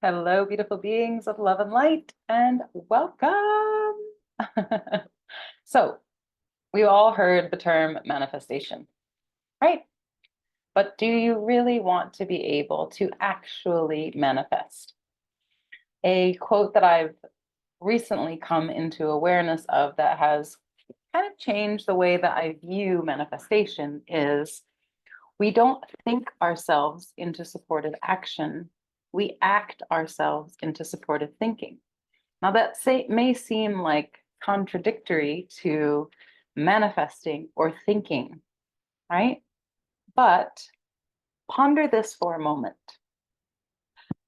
Hello, beautiful beings of love and light, and welcome. So, we all heard the term manifestation, right? But do you really want to be able to actually manifest? A quote that I've recently come into awareness of that has kind of changed the way that I view manifestation is we don't think ourselves into supported action, we act ourselves into supported thinking. Now, may seem like contradictory to manifesting or thinking, right? But ponder this for a moment.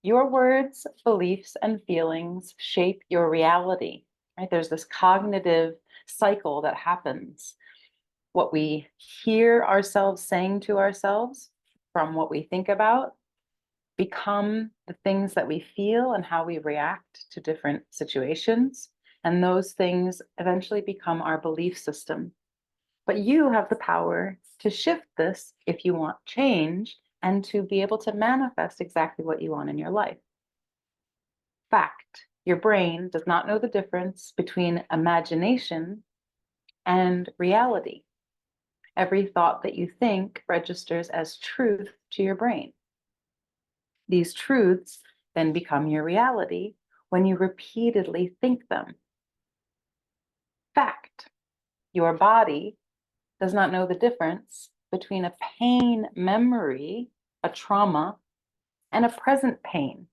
Your words, beliefs, and feelings shape your reality, right? There's this cognitive cycle that happens. What we hear ourselves saying to ourselves from what we think about become the things that we feel and how we react to different situations. And those things eventually become our belief system. But you have the power to shift this if you want change and to be able to manifest exactly what you want in your life. Fact, your brain does not know the difference between imagination and reality. Every thought that you think registers as truth to your brain. These truths then become your reality when you repeatedly think them. Fact, your body does not know the difference between a pain memory, a trauma, and a present pain,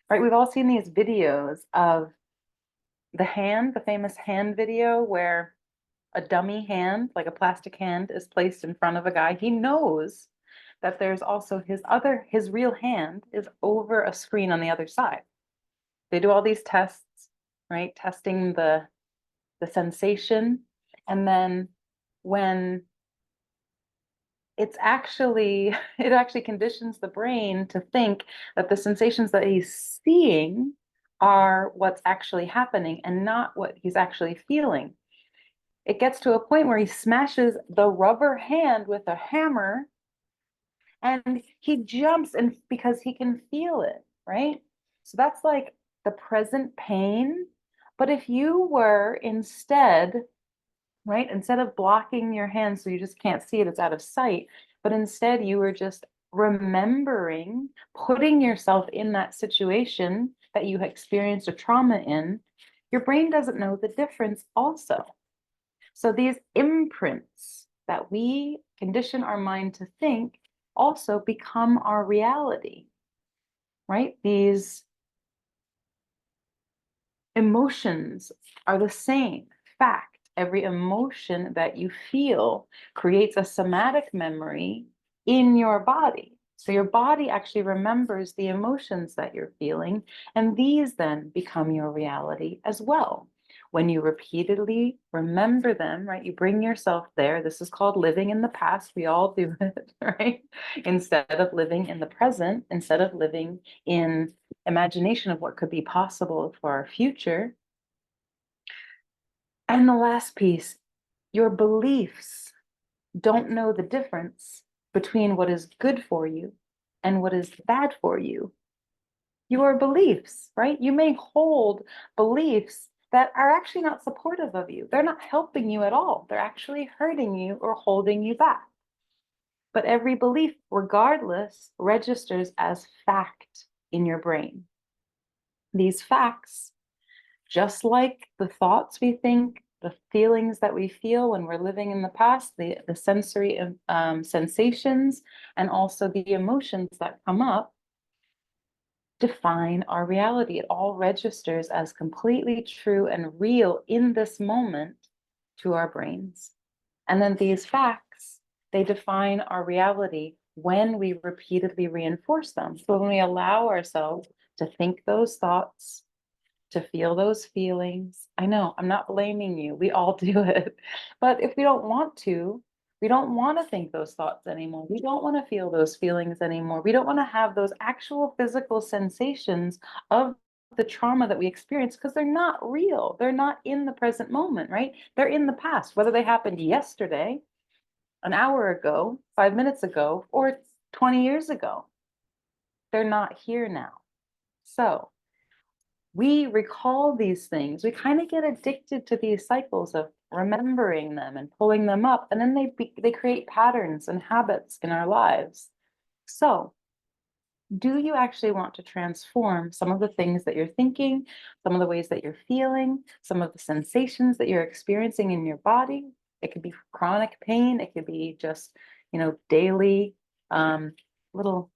right? We've all seen these videos of the famous hand video where a dummy hand, like a plastic hand, is placed in front of a guy. He knows that there's also his real hand is over a screen on the other side. They do all these tests, right? Testing the sensation. And then when it actually conditions the brain to think that the sensations that he's seeing are what's actually happening and not what he's actually feeling. It gets to a point where he smashes the rubber hand with a hammer and he jumps and because he can feel it, right? So that's like the present pain. But if you were instead, right, instead of blocking your hand so you just can't see it, it's out of sight, but instead you were just remembering, putting yourself in that situation that you experienced a trauma in, your brain doesn't know the difference also. So these imprints that we condition our mind to think also become our reality, right? These emotions are the same. Fact, every emotion that you feel creates a somatic memory in your body. So your body actually remembers the emotions that you're feeling, and these then become your reality as well. When you repeatedly remember them, right, you bring yourself there. This is called living in the past. We all do it, right? Instead of living in the present, instead of living in imagination of what could be possible for our future. And the last piece, your beliefs don't know the difference between what is good for you and what is bad for you. Your beliefs, right? You may hold beliefs that are actually not supportive of you. They're not helping you at all. They're actually hurting you or holding you back. But every belief, regardless, registers as fact in your brain. These facts, just like the thoughts we think, the feelings that we feel when we're living in the past, the sensory sensations, and also the emotions that come up, define our reality. It all registers as completely true and real in this moment to our brains. And then these facts, they define our reality when we repeatedly reinforce them. So when we allow ourselves to think those thoughts, to feel those feelings. I know, I'm not blaming you. We all do it. But if we don't want to, we don't want to think those thoughts anymore. We don't want to feel those feelings anymore. We don't want to have those actual physical sensations of the trauma that we experience because they're not real. They're not in the present moment, right? They're in the past, whether they happened yesterday, an hour ago, 5 minutes ago, or 20 years ago. They're not here now. So we recall these things. We kind of get addicted to these cycles of remembering them and pulling them up, and then they create patterns and habits in our lives. So, do you actually want to transform some of the things that you're thinking, some of the ways that you're feeling, some of the sensations that you're experiencing in your body? It could be chronic pain, it could be just, daily um, little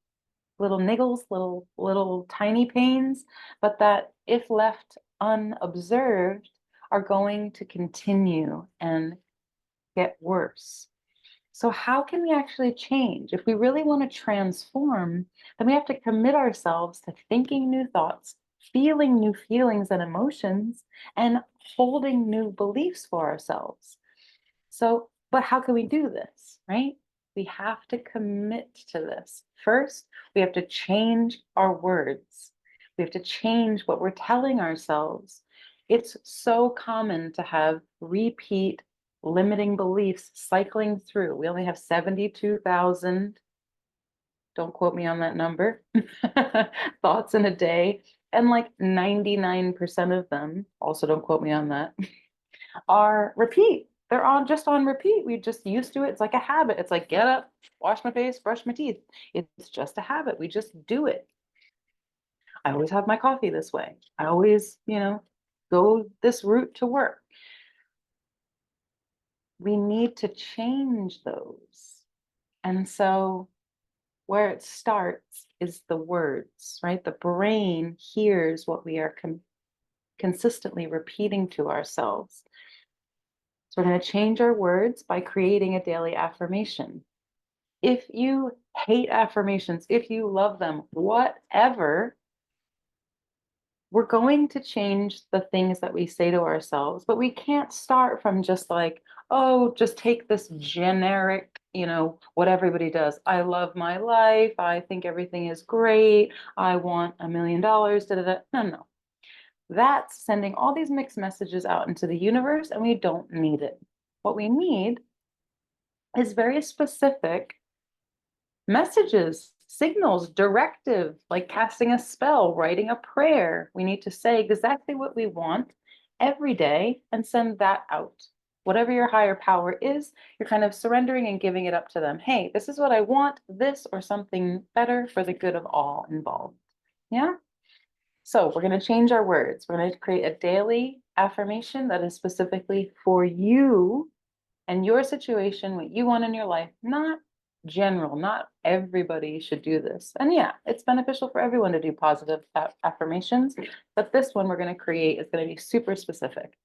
niggles, little tiny pains, but that if left unobserved are going to continue and get worse. So how can we actually change? If we really want to transform, then we have to commit ourselves to thinking new thoughts, feeling new feelings and emotions, and holding new beliefs for ourselves. So, but how can we do this, right? We have to commit to this. First, we have to change our words. We have to change what we're telling ourselves. It's so common to have repeat limiting beliefs cycling through. We only have 72,000, don't quote me on that number, thoughts in a day. And like 99% of them, also don't quote me on that, are repeat. They're just on repeat. We just used to it. It's like a habit. It's like get up, wash my face, brush my teeth. It's just a habit. We just do it. I always have my coffee this way. I always, go this route to work. We need to change those. And so where it starts is the words, right? The brain hears what we are consistently repeating to ourselves. So we're going to change our words by creating a daily affirmation. If you hate affirmations, if you love them, whatever, we're going to change the things that we say to ourselves, but we can't start from just like, oh, just take this generic, what everybody does. I love my life. I think everything is great. I want $1 million. Da, da, da. No. That's sending all these mixed messages out into the universe, and we don't need it. What we need is very specific messages, signals, directive, like casting a spell, writing a prayer. We need to say exactly what we want every day and send that out. Whatever your higher power is, you're kind of surrendering and giving it up to them. Hey, this is what I want, this or something better for the good of all involved. Yeah? So we're going to change our words. We're going to create a daily affirmation that is specifically for you and your situation, what you want in your life, not general, not everybody should do this. And yeah, it's beneficial for everyone to do positive affirmations, but this one we're going to create is going to be super specific.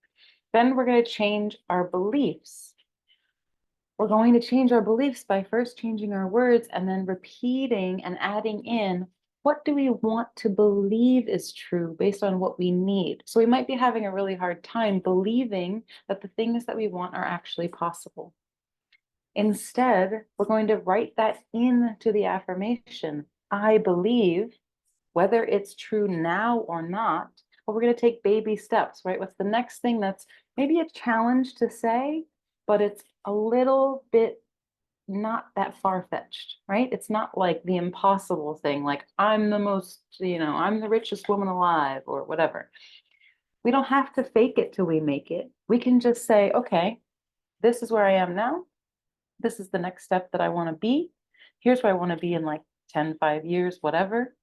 Then we're going to change our beliefs. We're going to change our beliefs by first changing our words and then repeating and adding in what do we want to believe is true based on what we need. So we might be having a really hard time believing that the things that we want are actually possible. Instead, we're going to write that into the affirmation. I believe, whether it's true now or not, but we're going to take baby steps, right? What's the next thing that's maybe a challenge to say, but it's a little bit not that far-fetched, right? It's not like the impossible thing, like I'm the richest woman alive or whatever. We don't have to fake it till we make it. We can just say, okay, this is where I am now. This is the next step that I want to be. Here's where I want to be in like 10, 5 years, whatever.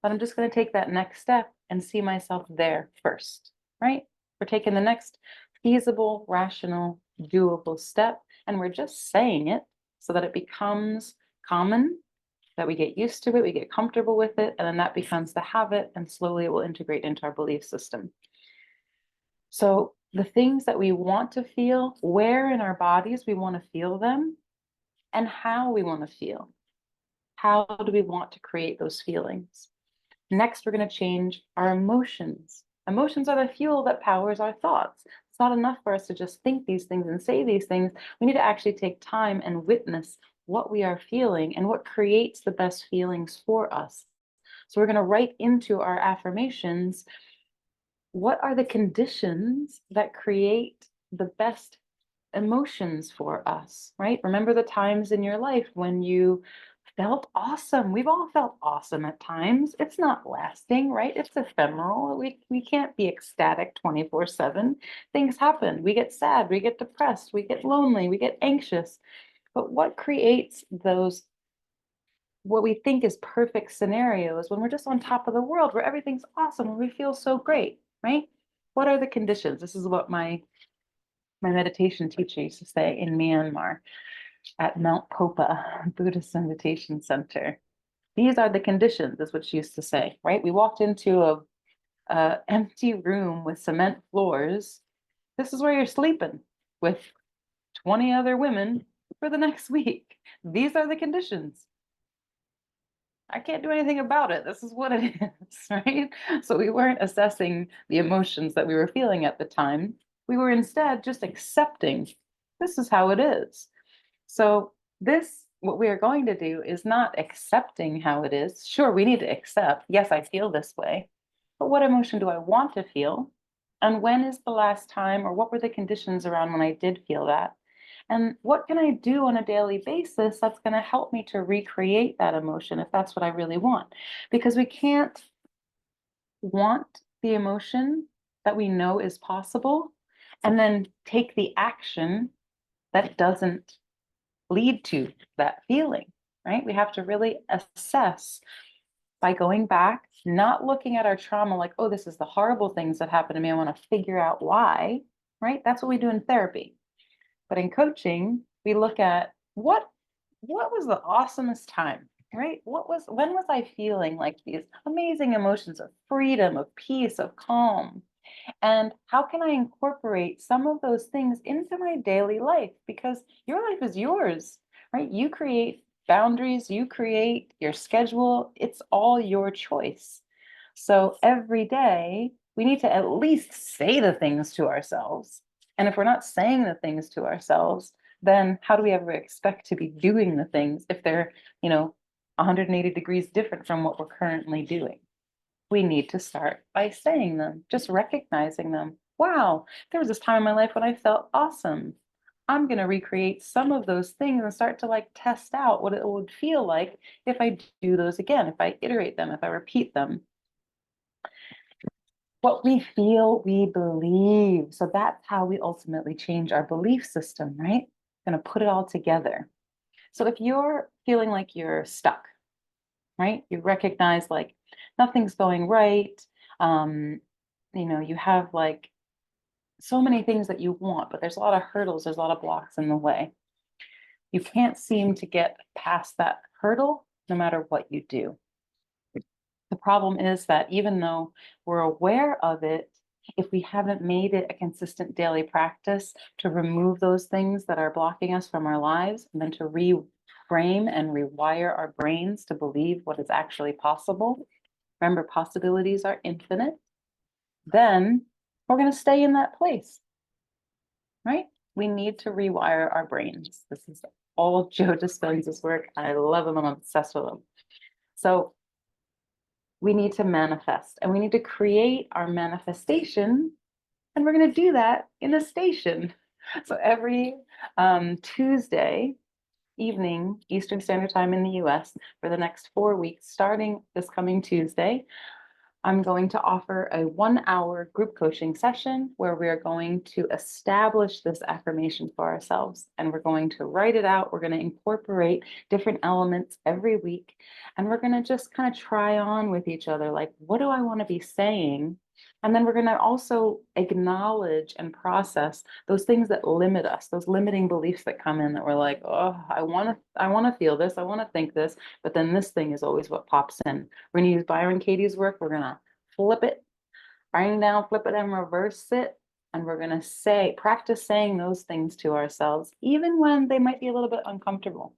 But I'm just going to take that next step and see myself there first, right? We're taking the next feasible, rational, doable step, and we're just saying it so that it becomes common, that we get used to it, we get comfortable with it, and then that becomes the habit, and slowly it will integrate into our belief system. So the things that we want to feel, where in our bodies we want to feel them, and how we want to feel. How do we want to create those feelings? Next, we're going to change our emotions. Emotions are the fuel that powers our thoughts. It's not enough for us to just think these things and say these things. We need to actually take time and witness what we are feeling and what creates the best feelings for us. So we're going to write into our affirmations, what are the conditions that create the best emotions for us, right? Remember the times in your life when you felt awesome. We've all felt awesome at times. It's not lasting, right? It's ephemeral. We can't be ecstatic 24/7. Things happen. We get sad, we get depressed, we get lonely, we get anxious. But what creates those what we think is perfect scenarios when we're just on top of the world, where everything's awesome and we feel so great, right? What are the conditions? This is what my meditation teacher used to say in Myanmar at Mount Popa Buddhist Meditation Center. These are the conditions, is what she used to say, right? We walked into a empty room with cement floors. This is where you're sleeping with 20 other women for the next week. These are the conditions. I can't do anything about it. This is what it is, right? So we weren't assessing the emotions that we were feeling at the time. We were instead just accepting this is how it is. So this, what we are going to do is not accepting how it is. Sure, we need to accept, yes, I feel this way, but what emotion do I want to feel? And when is the last time, or what were the conditions around when I did feel that? And what can I do on a daily basis that's going to help me to recreate that emotion if that's what I really want? Because we can't want the emotion that we know is possible and then take the action that doesn't lead to that feeling, right? We have to really assess by going back, not looking at our trauma like, oh, this is the horrible things that happened to me. I want to figure out why, right? That's what we do in therapy. But in coaching, we look at what was the awesomest time, right? When was I feeling like these amazing emotions of freedom, of peace, of calm? And how can I incorporate some of those things into my daily life? Because your life is yours, right? You create boundaries, you create your schedule. It's all your choice. So every day, we need to at least say the things to ourselves. And if we're not saying the things to ourselves, then how do we ever expect to be doing the things if they're, 180 degrees different from what we're currently doing? We need to start by saying them, just recognizing them. Wow, there was this time in my life when I felt awesome. I'm going to recreate some of those things and start to like test out what it would feel like if I do those again, if I iterate them, if I repeat them. What we feel, we believe. So that's how we ultimately change our belief system, right? Going to put it all together. So if you're feeling like you're stuck, right? You recognize like nothing's going right. Um, you have like so many things that you want, but there's a lot of hurdles, there's a lot of blocks in the way. You can't seem to get past that hurdle no matter what you do. The problem is that even though we're aware of it, if we haven't made it a consistent daily practice to remove those things that are blocking us from our lives, and then to reframe and rewire our brains to believe what is actually possible, remember, possibilities are infinite, then we're going to stay in that place, right? We need to rewire our brains. This is all Joe Dispenza's work. I love him. I'm obsessed with him. So we need to manifest and we need to create our manifestation. And we're going to do that in a station. So every Tuesday evening, Eastern Standard Time in the US, for the next 4 weeks, starting this coming Tuesday, I'm going to offer a 1 hour group coaching session where we are going to establish this affirmation for ourselves and we're going to write it out. We're going to incorporate different elements every week and we're going to just kind of try on with each other. Like, what do I want to be saying? And then we're going to also acknowledge and process those things that limit us, those limiting beliefs that come in that we're like, oh, I want to feel this, I want to think this, but then this thing is always what pops in. We're going to use Byron Katie's work. We're going to flip it, writing down, flip it and reverse it. And we're going to practice saying those things to ourselves, even when they might be a little bit uncomfortable.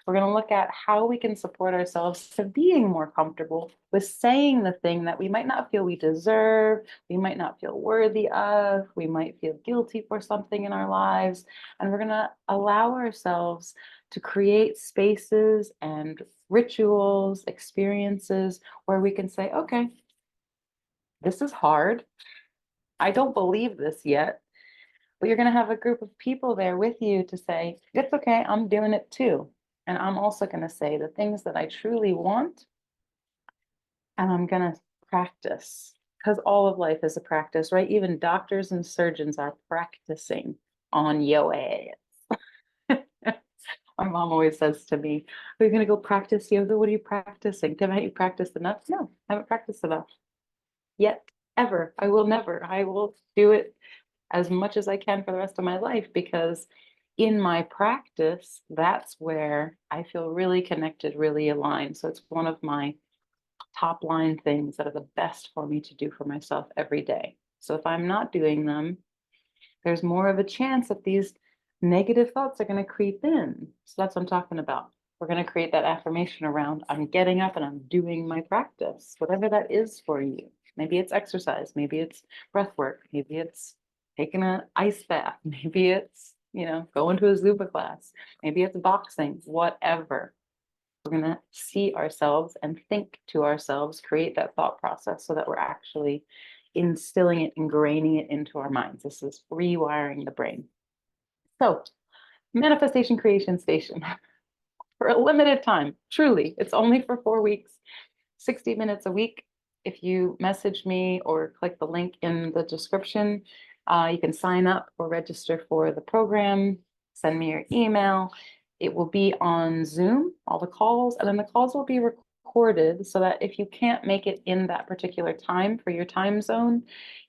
We're going to look at how we can support ourselves to being more comfortable with saying the thing that we might not feel we deserve, we might not feel worthy of, we might feel guilty for something in our lives. And we're going to allow ourselves to create spaces and rituals, experiences where we can say, okay, this is hard. I don't believe this yet, but you're going to have a group of people there with you to say, it's okay, I'm doing it too. And I'm also going to say the things that I truly want, and I'm going to practice, because all of life is a practice, right? Even doctors and surgeons are practicing on your ass. My mom always says to me, "Are you going to go practice yoga? What are you practicing? Haven't you practiced enough?" No, I haven't practiced enough yet, ever. I will never. I will do it as much as I can for the rest of my life, because in my practice, that's where I feel really connected, really aligned. So it's one of my top line things that are the best for me to do for myself every day. So if I'm not doing them, there's more of a chance that these negative thoughts are going to creep in. So that's what I'm talking about. We're going to create that affirmation around I'm getting up and I'm doing my practice, whatever that is for you. Maybe it's exercise, maybe it's breath work, maybe it's taking an ice bath, maybe it's, going to a Zumba class, maybe it's boxing, whatever. We're going to see ourselves and think to ourselves, create that thought process so that we're actually instilling it, ingraining it into our minds. This is rewiring the brain. So, manifestation creation station for a limited time. Truly, it's only for 4 weeks, 60 minutes a week. If you message me or click the link in the description, you can sign up or register for the program. Send me your email. It will be on Zoom, all the calls, and then the calls will be recorded so that if you can't make it in that particular time for your time zone,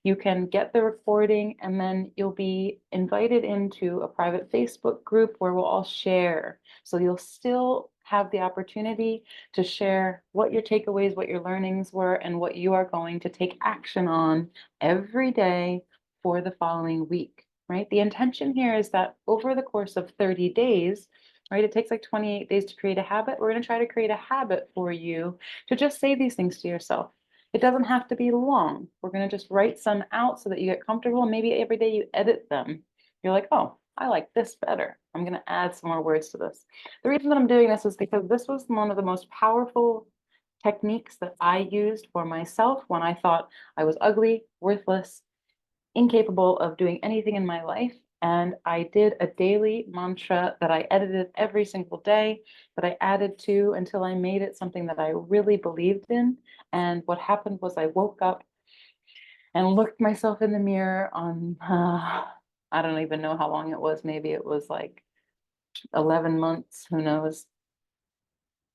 you can get the recording and then you'll be invited into a private Facebook group where we'll all share. So you'll still have the opportunity to share what your takeaways, what your learnings were, and what you are going to take action on every day for the following week, right? The intention here is that over the course of 30 days, right, it takes like 28 days to create a habit. We're going to try to create a habit for you to just say these things to yourself. It doesn't have to be long. We're going to just write some out so that you get comfortable. Maybe every day you edit them. You're like, oh, I like this better. I'm going to add some more words to this. The reason that I'm doing this is because this was one of the most powerful techniques that I used for myself when I thought I was ugly, worthless, incapable of doing anything in my life. And I did a daily mantra that I edited every single day, that I added to until I made it something that I really believed in. And what happened was I woke up and looked myself in the mirror on, I don't even know how long it was. Maybe it was like 11 months, who knows.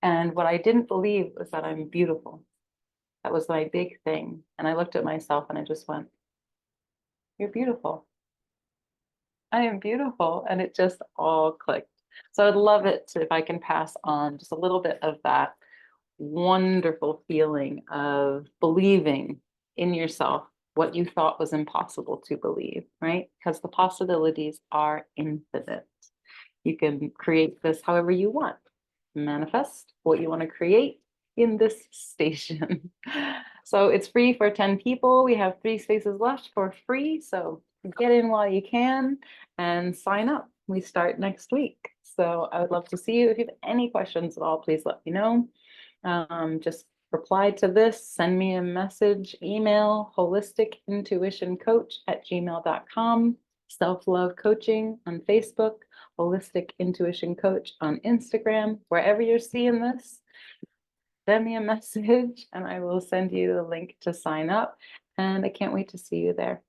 And what I didn't believe was that I'm beautiful. That was my big thing. And I looked at myself and I just went, you're beautiful. I am beautiful. And it just all clicked. So I'd love it if I can pass on just a little bit of that wonderful feeling of believing in yourself what you thought was impossible to believe, right? Because the possibilities are infinite. You can create this however you want. Manifest what you want to create in this station. So it's free for 10 people. We have 3 spaces left for free. So get in while you can and sign up. We start next week. So I would love to see you. If you have any questions at all, please let me know. Just reply to this, send me a message, email holisticintuitioncoach@gmail.com, self-love coaching on Facebook, Holistic Intuition Coach on Instagram. Wherever you're seeing this, send me a message and I will send you the link to sign up. And I can't wait to see you there.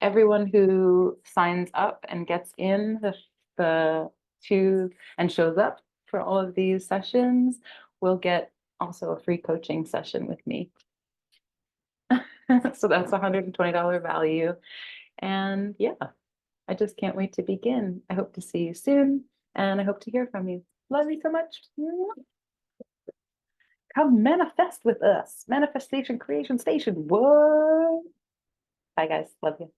Everyone who signs up and gets in the two and shows up for all of these sessions will get also a free coaching session with me. So that's $120 value. And yeah, I just can't wait to begin. I hope to see you soon and I hope to hear from you. Love you so much. Come manifest with us. Manifestation Creation Station. What? Bye guys. Love you.